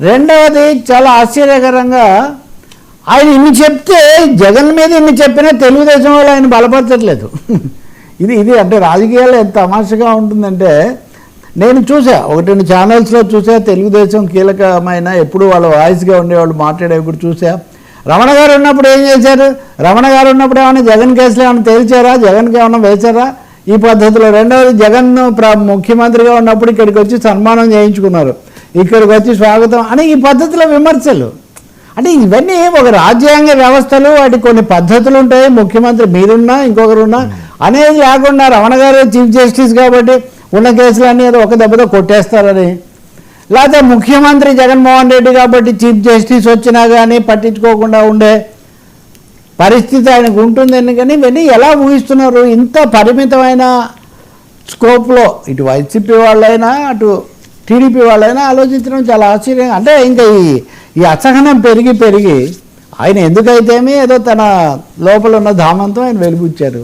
రెండవది చాలా ఆశ్చర్యకరంగా ఆయన ఇన్ని చెప్తే జగన్ మీద ఇన్ని చెప్పినా తెలుగుదేశం వాళ్ళు ఆయన బలపరచట్లేదు. ఇది అంటే రాజకీయాలు ఎంత తమాషగా ఉంటుందంటే, నేను చూసా 1-2 ఛానల్స్లో చూసా, తెలుగుదేశం కీలకమైన ఎప్పుడు వాళ్ళ వాయిస్గా ఉండేవాళ్ళు మాట్లాడేప్పుడు చూసా. రమణ గారు ఉన్నప్పుడు ఏం చేశారు? రమణ గారు ఉన్నప్పుడు ఏమైనా జగన్ కేసులు ఏమైనా తేల్చారా? జగన్కి ఏమైనా వేశారా? ఈ పద్ధతిలో. రెండవది జగన్ ముఖ్యమంత్రిగా ఉన్నప్పుడు ఇక్కడికి వచ్చి సన్మానం చేయించుకున్నారు, ఇక్కడికి వచ్చి స్వాగతం అని ఈ పద్ధతిలో విమర్శలు. అంటే ఇవన్నీ ఒక రాజ్యాంగ వ్యవస్థలు, వాటి కొన్ని పద్ధతులు ఉంటాయి. ముఖ్యమంత్రి మీరున్నా ఇంకొకరున్నా అనేది లేకుండా రమణ గారు చీఫ్ జస్టిస్ కాబట్టి ఉన్న కేసులన్నీ ఏదో ఒక దెబ్బతో కొట్టేస్తారని, లేకపోతే ముఖ్యమంత్రి జగన్మోహన్ రెడ్డి కాబట్టి చీఫ్ జస్టిస్ వచ్చినా కానీ పట్టించుకోకుండా ఉండే పరిస్థితి ఆయనకు ఉంటుందని. కానీ ఇవన్నీ ఎలా ఊహిస్తున్నారు? ఇంత పరిమితమైన స్కోప్లో ఇటు వైసీపీ వాళ్ళైనా అటు టీడీపీ వాళ్ళైనా ఆలోచించడం చాలా ఆశ్చర్యంగా. అంటే ఇంకా ఈ అసహనం పెరిగి ఆయన ఎందుకైతేమీ ఏదో తన లోపల ఉన్న ధామంతో ఆయన వెలుగుచ్చారు.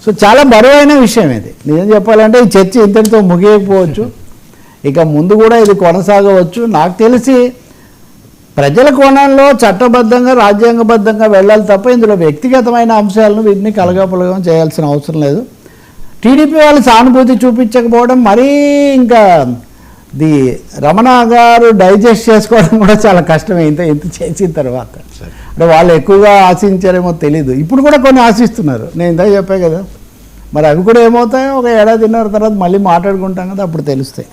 సో చాలా బరువైన విషయం ఇది. నిజం చెప్పాలంటే ఈ చర్చ ఇంతటితో ముగియకపోవచ్చు, ఇక ముందు కూడా ఇది కొనసాగవచ్చు. నాకు తెలిసి ప్రజల కోణంలో చట్టబద్ధంగా రాజ్యాంగబద్ధంగా వెళ్ళాలి తప్ప ఇందులో వ్యక్తిగతమైన అంశాలను వీటిని కలగపులగం చేయాల్సిన అవసరం లేదు. టీడీపీ వాళ్ళు సానుభూతి చూపించకపోవడం మరీ ఇంకా రమణ గారు డైజెస్ట్ చేసుకోవడం కూడా చాలా కష్టమే ఇంత చేసిన తర్వాత. అంటే వాళ్ళు ఎక్కువగా ఆశించారేమో తెలీదు. ఇప్పుడు కూడా కొన్ని ఆశిస్తున్నారు, నేను ఇందాక చెప్పాను కదా. మరి అవి కూడా ఏమవుతాయో ఒక 1.5 ఏడాది తర్వాత మళ్ళీ మాట్లాడుకుంటాం కదా, అప్పుడు తెలుస్తాయి.